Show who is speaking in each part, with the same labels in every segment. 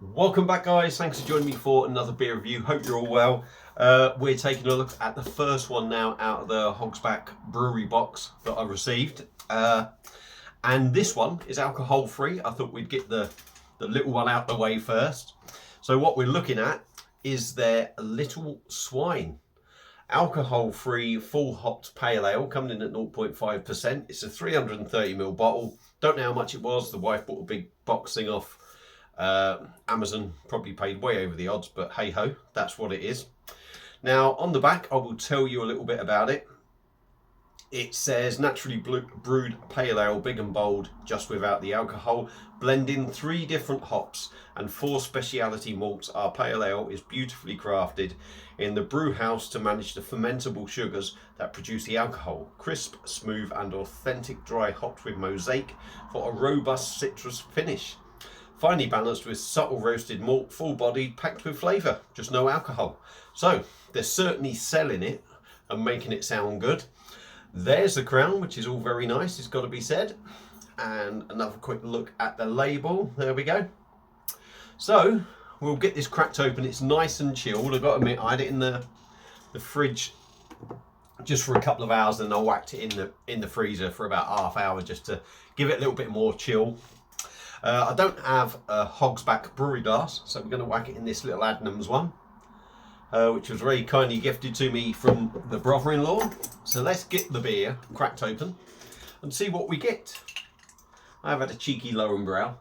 Speaker 1: Welcome back, guys. Thanks for joining me for another beer review. Hope you're all well. We're taking a look at the first one now out of the Hogs brewery box that I received. And this one is alcohol free. I thought we'd get the little one out the way first. So what we're looking at is their Little Swine. Alcohol free, full hopped pale ale, coming in at 0.5%. It's a 330ml bottle. Don't know how much it was. The wife bought a big box thing off Amazon, probably paid way over the odds, but hey ho, that's what it is. Now on the back I will tell you a little bit about it. It says naturally brewed pale ale, big and bold, just without the alcohol, blending 3 different hops and 4 speciality malts. Our pale ale is beautifully crafted in the brew house to manage the fermentable sugars that produce the alcohol. Crisp, smooth and authentic dry hopped with mosaic for a robust citrus finish. Finely balanced with subtle roasted malt, full-bodied, packed with flavour, just no alcohol. So they're certainly selling it and making it sound good. There's the crown, which is all very nice, it's got to be said. And another quick look at the label. There we go. So we'll get this cracked open. It's nice and chilled. I've got to admit, I had it in the fridge just for a couple of hours, and I whacked it in the freezer for about half hour just to give it a little bit more chill. I don't have a Hogs brewery glass, so we're going to whack it in this little Adnams one, which was very kindly gifted to me from the brother-in-law. So let's get the beer cracked open and see what we get. I've had a cheeky Lowenbrow.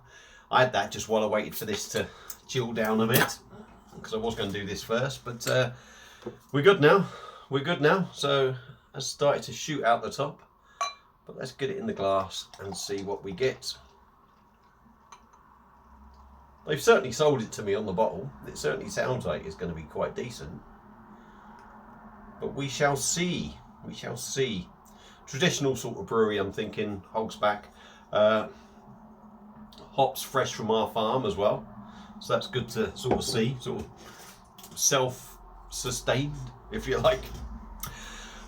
Speaker 1: I had that just while I waited for this to chill down a bit, because I was going to do this first, but we're good now. We're good now. So I started to shoot out the top, but let's get it in the glass and see what we get. They've certainly sold it to me on the bottle. It certainly sounds like it's going to be quite decent. But we shall see. We shall see. Traditional sort of brewery, I'm thinking. Hogs hops fresh from our farm as well. So that's good to sort of see. Sort of self-sustained, if you like.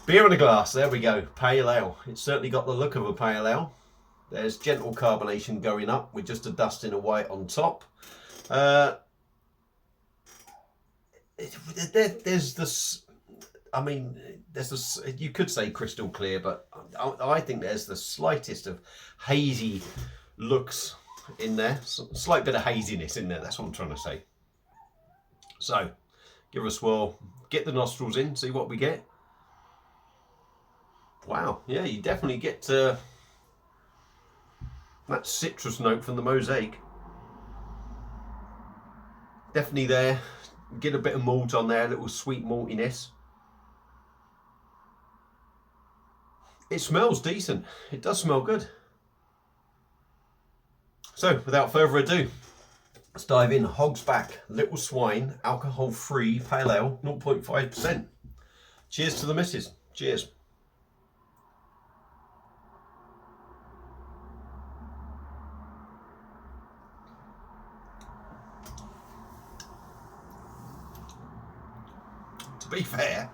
Speaker 1: Beer in a glass. There we go. Pale ale. It's certainly got the look of a pale ale. There's gentle carbonation going up with just a dusting of white on top. There's this, I mean, there's this, you could say crystal clear, but I think there's the slightest of hazy looks in there. Slight bit of haziness in there, that's what I'm trying to say. So, give it a swirl, get the nostrils in, see what we get. Wow, yeah, you definitely get that citrus note from the mosaic. Definitely there. Get a bit of malt on there, a little sweet maltiness. It smells decent. It does smell good. So, without further ado, let's dive in. Hogs Little Swine, alcohol-free, pale ale, 0.5%. Cheers to the missus. Cheers. To be fair,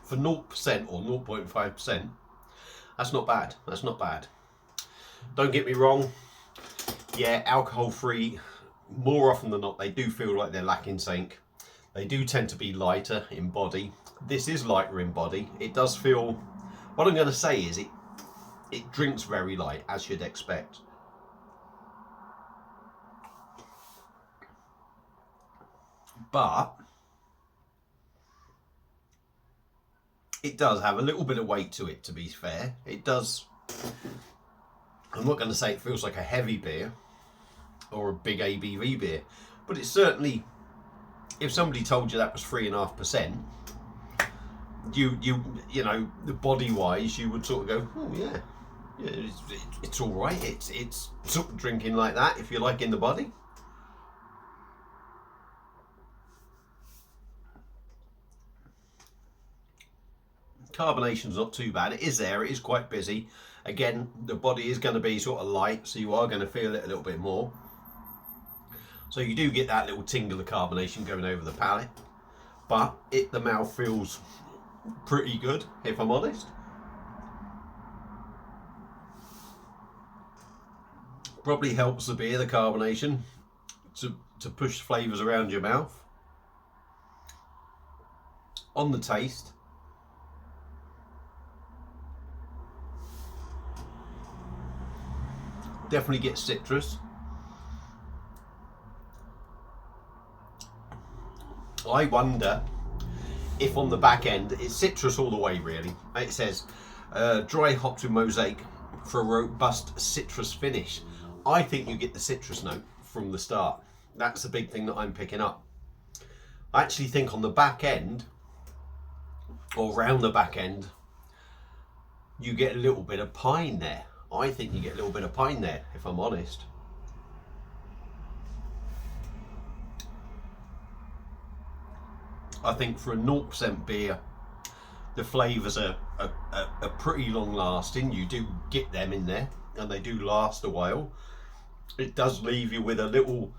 Speaker 1: for 0% or 0.5%, that's not bad. That's not bad. Don't get me wrong. Yeah, alcohol free, more often than not, they do feel like they're lacking something. They do tend to be lighter in body. This is lighter in body. It does feel, what I'm going to say is it drinks very light, as you'd expect. But it does have a little bit of weight to it, to be fair. It does. I'm not going to say it feels like a heavy beer or a big ABV beer, but it's certainly, if somebody told you that was 3.5%, you know, body wise, you would sort of go, oh yeah, it's all right. It's sort of drinking like that, if you like, in the body. Carbonation's not too bad. It is there. It is quite busy. Again, the body is going to be sort of light, so you are going to feel it a little bit more. So you do get that little tingle of carbonation going over the palate, but the mouth feels pretty good, if I'm honest. Probably helps the beer, the carbonation, to push flavours around your mouth. On the taste, definitely get citrus. I wonder if on the back end, it's citrus all the way really. It says dry hops with mosaic for a robust citrus finish. I think you get the citrus note from the start. That's the big thing that I'm picking up. I actually think on the back end, or round the back end, you get a little bit of pine there. I think you get a little bit of pine there, if I'm honest. I think for a 0% beer, the flavours are pretty long lasting. You do get them in there and they do last a while. It does leave you with a little,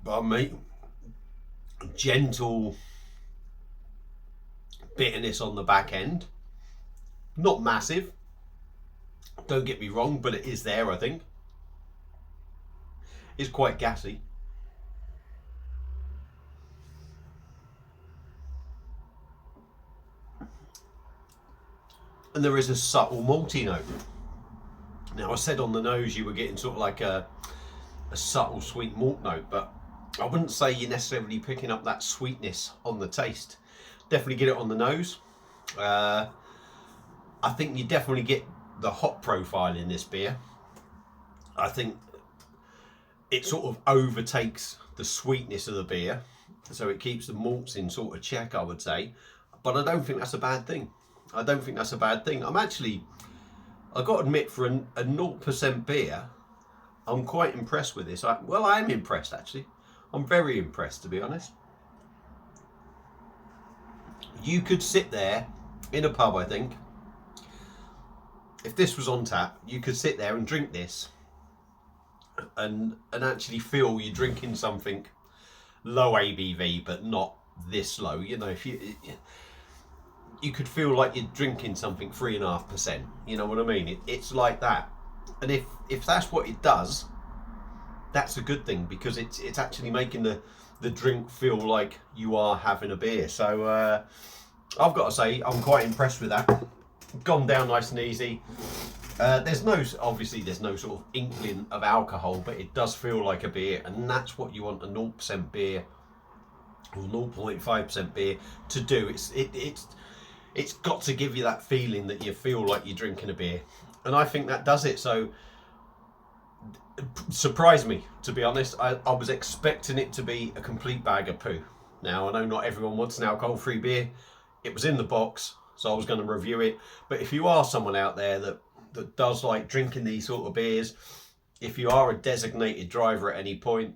Speaker 1: pardon me, gentle bitterness on the back end. Not massive, don't get me wrong, but it is there, I think. It's quite gassy. And there is a subtle malty note. Now I said on the nose you were getting sort of like a subtle sweet malt note, but I wouldn't say you're necessarily picking up that sweetness on the taste. Definitely get it on the nose. I think you definitely get the hop profile in this beer. I think it sort of overtakes the sweetness of the beer, so it keeps the malts in sort of check, I would say. But I don't think that's a bad thing. I don't think that's a bad thing. I've got to admit, for a 0% beer, I'm quite impressed with this. I am impressed actually. I'm very impressed, to be honest. You could sit there in a pub, I think. If this was on tap, you could sit there and drink this and actually feel you're drinking something low ABV, but not this low. You know, if you could feel like you're drinking something 3.5%. You know what I mean? It's like that. And if that's what it does, that's a good thing, because it's actually making the drink feel like you are having a beer. So I've got to say, I'm quite impressed with that. Gone down nice and easy. There's no sort of inkling of alcohol, but it does feel like a beer, and that's what you want a 0% beer or 0.5% beer to do. It's got to give you that feeling that you feel like you're drinking a beer, and I think that does it. So surprised me, to be honest. I was expecting it to be a complete bag of poo. Now I know not everyone wants an alcohol-free beer. It was in the box, so I was going to review it. But if you are someone out there that does like drinking these sort of beers, if you are a designated driver at any point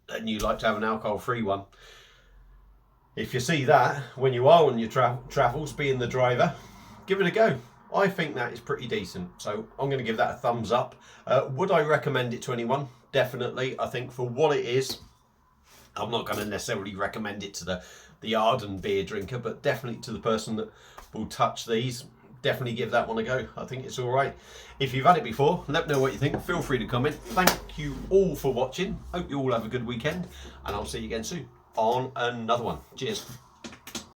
Speaker 1: and you like to have an alcohol-free one, if you see that when you are on your travels, being the driver, give it a go. I think that is pretty decent, so I'm going to give that a thumbs up. Would I recommend it to anyone? Definitely. I think for what it is, I'm not going to necessarily recommend it to the ardent beer drinker, but definitely to the person that will touch these, definitely give that one a go. I think it's all right. If you've had it before, let me know what you think. Feel free to comment. Thank you all for watching. Hope you all have a good weekend, and I'll see you again soon on another one. Cheers.